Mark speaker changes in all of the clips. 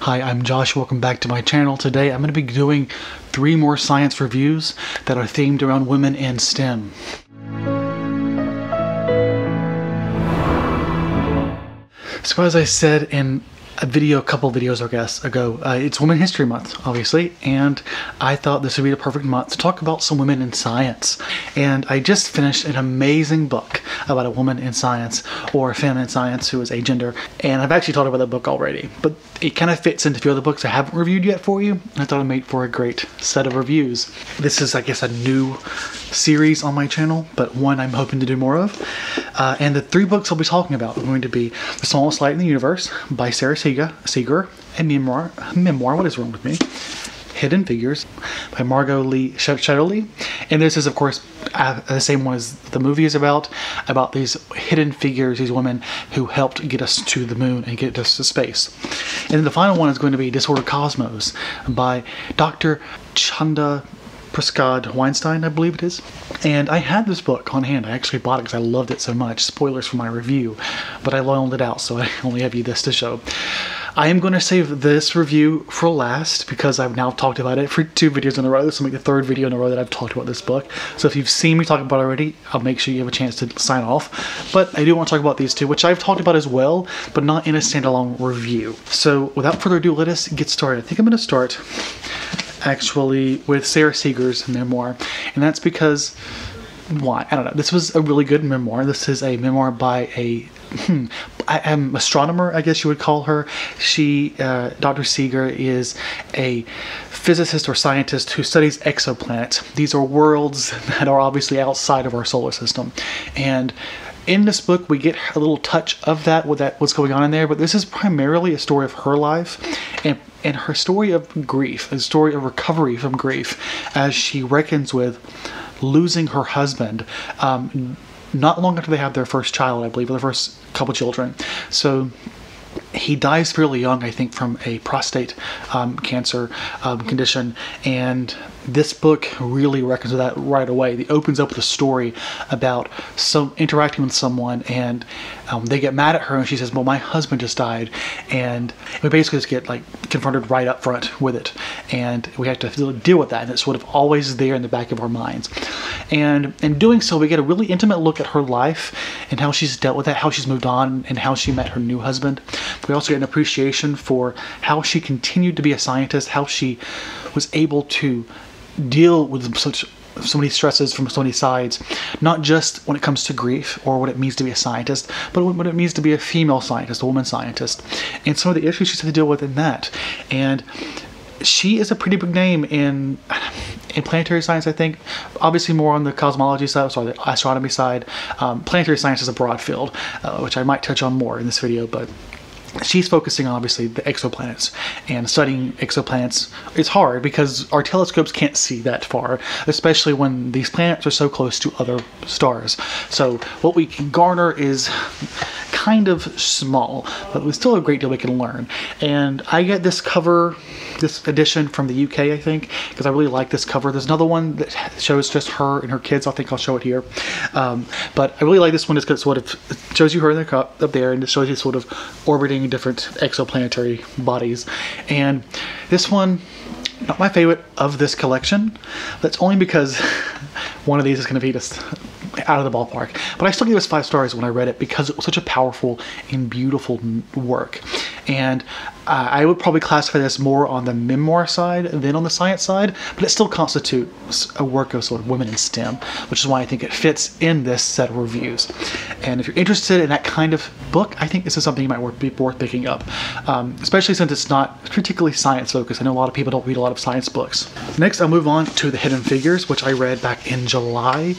Speaker 1: Hi, I'm Josh. Welcome back to my channel. Today I'm going to be doing 3 more science reviews that are themed around women in STEM. So as I said in a couple videos ago, it's Women's History Month, obviously, and I thought this would be the perfect month to talk about some women in science. And I just finished an amazing book about a woman in science, or a femme in science who is agender, and I've actually talked about that book already, but it kind of fits into a few other books I haven't reviewed yet for you, and I thought it'd make for a great set of reviews. This is, I guess, a new series on my channel, but one I'm hoping to do more of. And the 3 books I'll be talking about are going to be The Smallest Light in the Universe by Sara Seager, a memoir, what is wrong with me? Hidden Figures by Margot Lee Shetterly. And this is, of course, the same one as the movie is about these hidden figures, these women who helped get us to the moon and get us to space. And then the final one is going to be Disordered Cosmos by Dr. Chanda Prasad Weinstein, I believe it is. And I had this book on hand. I actually bought it because I loved it so much. Spoilers for my review, but I loaned it out, so I only have you this to show. I am going to save this review for last because I've now talked about it for 2 videos in a row. This will make the 3rd video in a row that I've talked about this book. So if you've seen me talk about it already, I'll make sure you have a chance to sign off. But I do want to talk about these 2, which I've talked about as well, but not in a standalone review. So without further ado, let us get started. I think I'm going to start actually with Sara Seager's memoir, and that's because, why? I don't know. This was a really good memoir. This is a memoir by a astronomer, I guess you would call her. She, Dr. Seager, is a physicist or scientist who studies exoplanets. These are worlds that are obviously outside of our solar system, and in this book we get a little touch of that, what's going on in there, but this is primarily a story of her life and her story of grief, a story of recovery from grief as she reckons with losing her husband not long after they have their first child, I believe, or their first couple children. So he dies fairly young, I think, from a prostate cancer condition, and this book really reckons with that right away. It opens up with a story about interacting with someone, and they get mad at her, and she says, well, my husband just died, and we basically just get confronted right up front with it, and we have to deal with that, and it's sort of always there in the back of our minds. And in doing so, we get a really intimate look at her life and how she's dealt with that, how she's moved on, and how she met her new husband. We also get an appreciation for how she continued to be a scientist, how she was able to deal with so many stresses from so many sides, not just when it comes to grief or what it means to be a scientist, but what it means to be a female scientist, a woman scientist, and some of the issues she's had to deal with in that. And she is a pretty big name in planetary science, I think. Obviously more on the cosmology side, sorry, the astronomy side. Planetary science is a broad field, which I might touch on more in this video, but she's focusing on, obviously, the exoplanets, and studying exoplanets is hard because our telescopes can't see that far, especially when these planets are so close to other stars. So what we can garner is kind of small, but there's still a great deal we can learn. And I get this edition from the UK, I think, because I really like this cover. There's another one that shows just her and her kids. I think I'll show it here. But I really like this one just because it sort of shows you her in the cup up there, and it shows you sort of orbiting different exoplanetary bodies. And this one, not my favorite of this collection. That's only because one of these is going to beat us out of the ballpark. But I still gave this 5 stars when I read it because it was such a powerful and beautiful work. And I would probably classify this more on the memoir side than on the science side, but it still constitutes a work of sort of women in STEM, which is why I think it fits in this set of reviews. And if you're interested in that kind of book, I think this is something you might be worth picking up, especially since it's not particularly science focused. I know a lot of people don't read a lot of science books. Next, I'll move on to The Hidden Figures, which I read back in July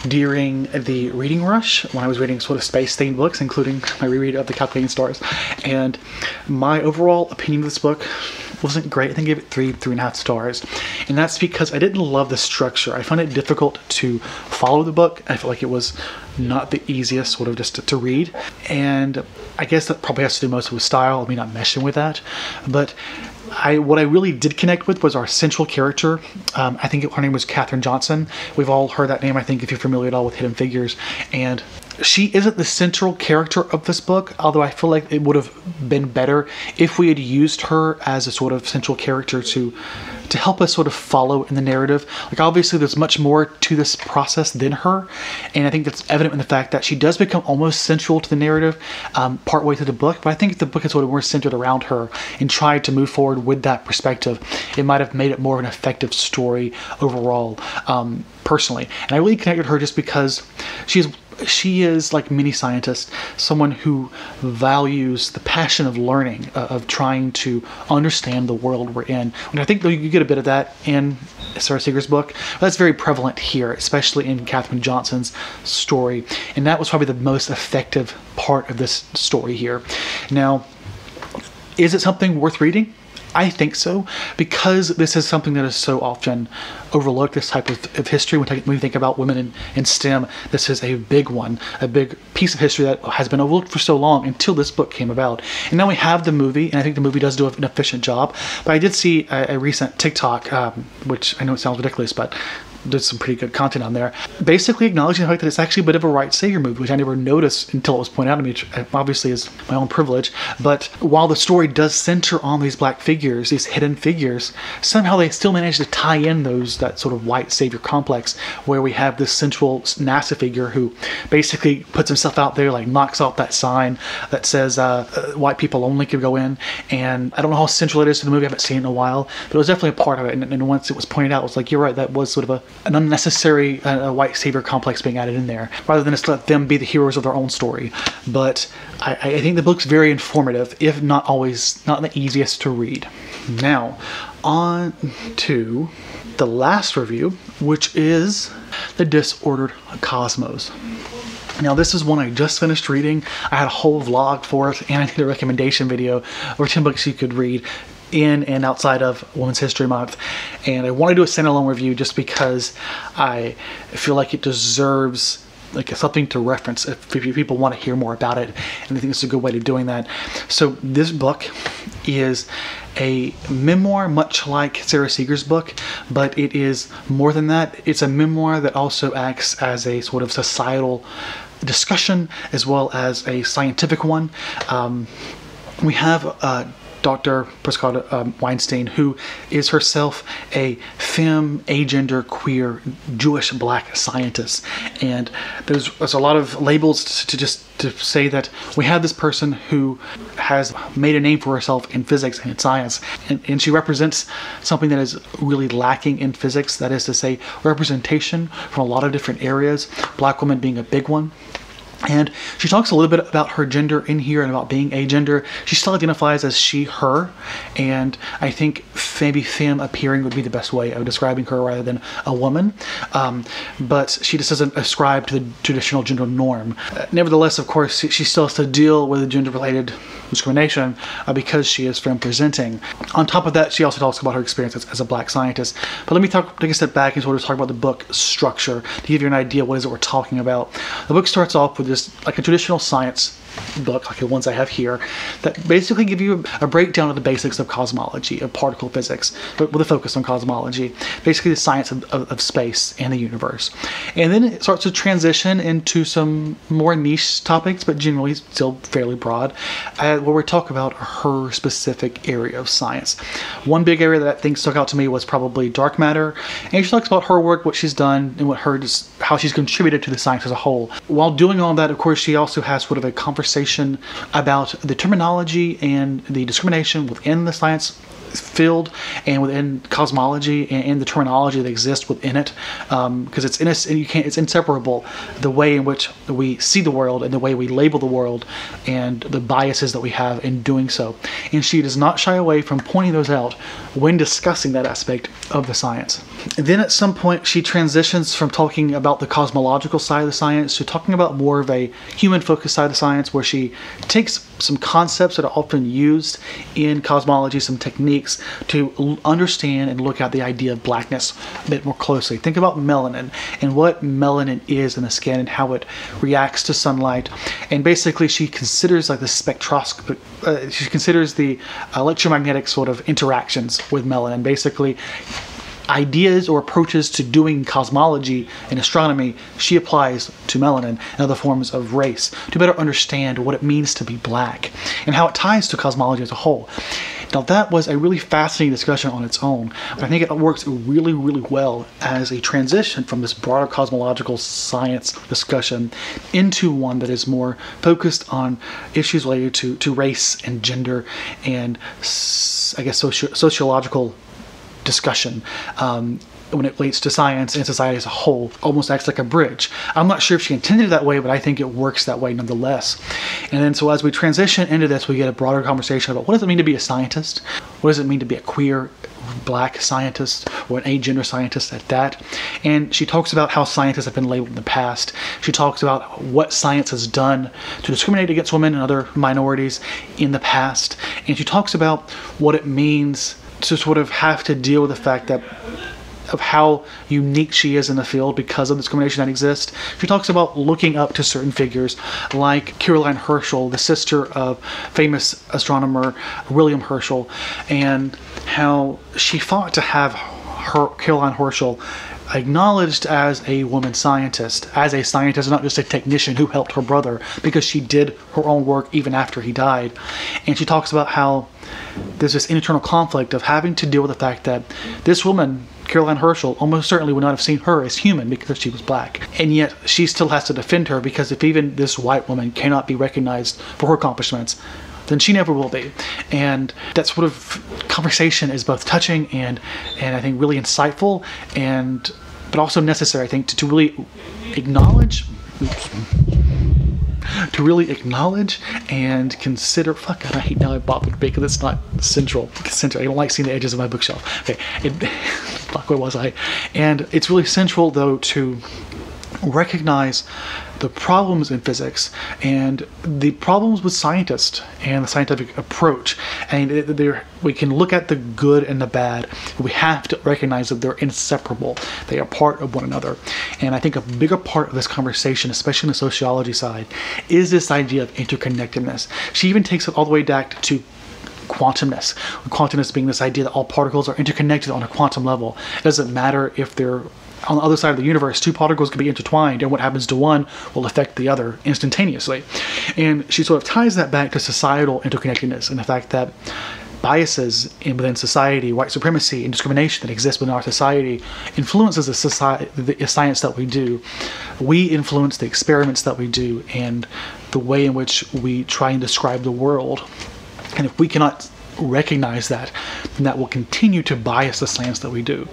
Speaker 1: during the reading rush when I was reading sort of space-themed books, including my reread of The Calculating Stars. And my overall opinion of this book wasn't great. I think I gave it 3.5 stars. And that's because I didn't love the structure. I found it difficult to follow the book. I felt like it was not the easiest sort of just to read. And I guess that probably has to do most with style, of me not meshing with that. But what I really did connect with was our central character. I think her name was Katherine Johnson. We've all heard that name, I think, if you're familiar at all with Hidden Figures. And She isn't the central character of this book, although I feel like it would have been better if we had used her as a sort of central character to help us sort of follow in the narrative. Like, obviously there's much more to this process than her, and I think that's evident in the fact that she does become almost central to the narrative partway through the book. But I think if the book is sort of more centered around her and tried to move forward with that perspective, it might have made it more of an effective story overall, personally. And I really connected her just because she is, like many scientists, someone who values the passion of learning, of trying to understand the world we're in. And I think you get a bit of that in Sara Seager's book, but that's very prevalent here, especially in Katherine Johnson's story. And that was probably the most effective part of this story here. Now, is it something worth reading? I think so, because this is something that is so often overlooked, this type of history. When we think about women in STEM, this is a big one, a big piece of history that has been overlooked for so long until this book came about. And now we have the movie, and I think the movie does do an efficient job. But I did see a recent TikTok, which I know it sounds ridiculous, but there's some pretty good content on there, basically acknowledging the fact that it's actually a bit of a white savior movie, which I never noticed until it was pointed out to me, which obviously is my own privilege. But while the story does center on these black figures, these hidden figures, somehow they still manage to tie in that sort of white savior complex, where we have this central NASA figure who basically puts himself out there, like knocks off that sign that says white people only could go in. And I don't know how central it is to the movie, I haven't seen it in a while, but it was definitely a part of it. And once it was pointed out, it was like, you're right, that was sort of an unnecessary white savior complex being added in there, rather than just let them be the heroes of their own story. But I think the book's very informative, if not always not the easiest to read. Now, on to the last review, which is The Disordered Cosmos. Now, this is one I just finished reading. I had a whole vlog for it, and I did a recommendation video over 10 books you could read in and outside of Women's History Month. And I want to do a standalone review just because I feel like it deserves like something to reference if people want to hear more about it, and I think it's a good way of doing that. So this book is a memoir, much like Sara Seager's book, but it is more than that. It's a memoir that also acts as a sort of societal discussion as well as a scientific one. We have Dr. Prescott Weinstein, who is herself a femme, agender, queer, Jewish black scientist. And there's a lot of labels to say that we have this person who has made a name for herself in physics and in science. And she represents something that is really lacking in physics, that is to say, representation from a lot of different areas, black women being a big one. And she talks a little bit about her gender in here and about being agender. She still identifies as she, her, and I think maybe femme appearing would be the best way of describing her rather than a woman. But she just doesn't ascribe to the traditional gender norm. Nevertheless, of course, she still has to deal with gender-related discrimination because she is femme presenting. On top of that, she also talks about her experience as a black scientist. But let me take a step back and sort of talk about the book structure to give you an idea what is it we're talking about. The book starts off with this, like a traditional science book, like the ones I have here, that basically give you a breakdown of the basics of cosmology, of particle physics, but with a focus on cosmology, basically the science of space and the universe. And then it starts to transition into some more niche topics, but generally still fairly broad, where we talk about her specific area of science. One big area that I think stuck out to me was probably dark matter, and she talks about her work, what she's done, and how she's contributed to the science as a whole. While doing all that, of course, she also has sort of a conversation about the terminology and the discrimination within the science field and within cosmology and the terminology that exists within it, because it's inseparable, the way in which we see the world and the way we label the world and the biases that we have in doing so. And she does not shy away from pointing those out when discussing that aspect of the science. And then at some point she transitions from talking about the cosmological side of the science to talking about more of a human-focused side of the science, where she takes some concepts that are often used in cosmology, some techniques, to understand and look at the idea of blackness a bit more closely. Think about melanin and what melanin is in the skin and how it reacts to sunlight. And basically she considers like the spectroscopy, she considers the electromagnetic sort of interactions with melanin. Basically ideas or approaches to doing cosmology and astronomy she applies to melanin and other forms of race to better understand what it means to be black and how it ties to cosmology as a whole. Now that was a really fascinating discussion on its own, but I think it works really, really well as a transition from this broader cosmological science discussion into one that is more focused on issues related to race and gender and, I guess, sociological discussion. When it relates to science and society as a whole, almost acts like a bridge. I'm not sure if she intended it that way, but I think it works that way nonetheless. And then so as we transition into this, we get a broader conversation about what does it mean to be a scientist? What does it mean to be a queer black scientist or an agender scientist at that? And she talks about how scientists have been labeled in the past. She talks about what science has done to discriminate against women and other minorities in the past. And she talks about what it means to sort of have to deal with the fact that of how unique she is in the field because of the discrimination that exists. She talks about looking up to certain figures like Caroline Herschel, the sister of famous astronomer William Herschel, and how she fought to have Caroline Herschel acknowledged as a woman scientist, not just a technician who helped her brother, because she did her own work even after he died. And she talks about how there's this internal conflict of having to deal with the fact that this woman, Caroline Herschel, almost certainly would not have seen her as human because she was black. And yet she still has to defend her, because if even this white woman cannot be recognized for her accomplishments, then she never will be. And that sort of conversation is both touching and I think really insightful, but also necessary, I think, to really acknowledge and consider. Fuck, I hate now I bought it because it's not central. I don't like seeing the edges of my bookshelf. Okay, fuck, where was I? And it's really central, though, to recognize the problems in physics and the problems with scientists and the scientific approach. And we can look at the good and the bad. We have to recognize that they're inseparable. They are part of one another. And I think a bigger part of this conversation, especially in the sociology side, is this idea of interconnectedness. She even takes it all the way back to quantumness. Quantumness being this idea that all particles are interconnected on a quantum level. It doesn't matter if they're on the other side of the universe, two particles can be intertwined, and what happens to one will affect the other instantaneously. And she sort of ties that back to societal interconnectedness and the fact that biases within society, white supremacy and discrimination that exists within our society influences the science that we do. We influence the experiments that we do and the way in which we try and describe the world. And if we cannot recognize that, then that will continue to bias the science that we do.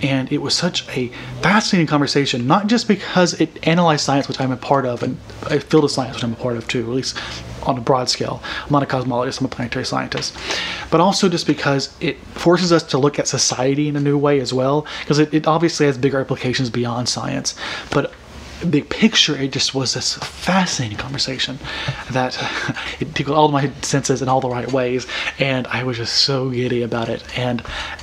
Speaker 1: And it was such a fascinating conversation, not just because it analyzed science, which I'm a part of, and a field of science, which I'm a part of too, at least on a broad scale. I'm not a cosmologist, I'm a planetary scientist. But also just because it forces us to look at society in a new way as well, because it obviously has bigger implications beyond science. But big picture, it just was this fascinating conversation that it tickled all my senses in all the right ways, and I was just so giddy about it. And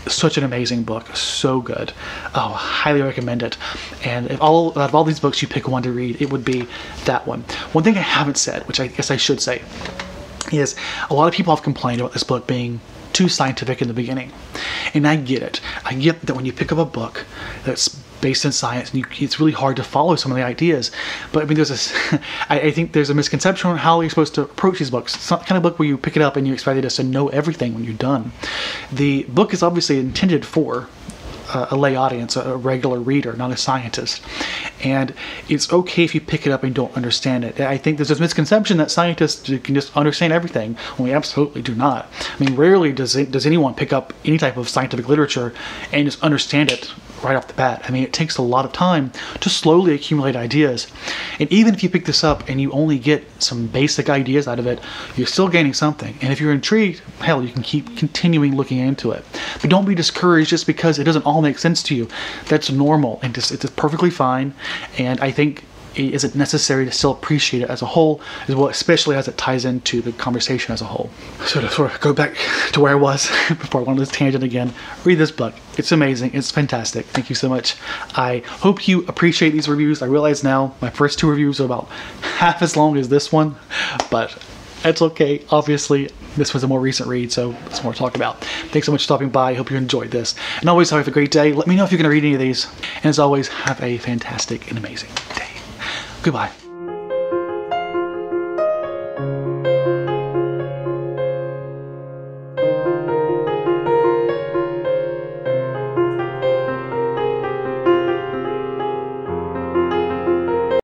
Speaker 1: such an amazing book, so good. Oh, highly recommend it. And out of all these books you pick one to read, it would be that one. One thing I haven't said, which I guess I should say, is a lot of people have complained about this book being too scientific in the beginning. And I get it. I get that when you pick up a book that's based in science, and it's really hard to follow some of the ideas. But I mean, I think there's a misconception on how you're supposed to approach these books. It's not the kind of book where you pick it up and you expect it to know everything when you're done. The book is obviously intended for a lay audience, a regular reader, not a scientist. And it's okay if you pick it up and don't understand it. I think there's this misconception that scientists can just understand everything, when we absolutely do not. I mean, rarely does anyone pick up any type of scientific literature and just understand it right off the bat. I mean, it takes a lot of time to slowly accumulate ideas. And even if you pick this up and you only get some basic ideas out of it, you're still gaining something. And if you're intrigued, hell, you can keep continuing looking into it. But don't be discouraged just because it doesn't all make sense to you. That's normal, and it's perfectly fine. And I think it isn't necessary to still appreciate it as a whole, as well, especially as it ties into the conversation as a whole. So to sort of go back to where I was before I went on this tangent again, read this book. It's amazing. It's fantastic. Thank you so much. I hope you appreciate these reviews. I realize now my first two reviews are about half as long as this one, but That's okay. Obviously, this was a more recent read, so it's more to talk about. Thanks so much for stopping by. I hope you enjoyed this. And always have a great day. Let me know if you're going to read any of these. And as always, have a fantastic and amazing day. Goodbye.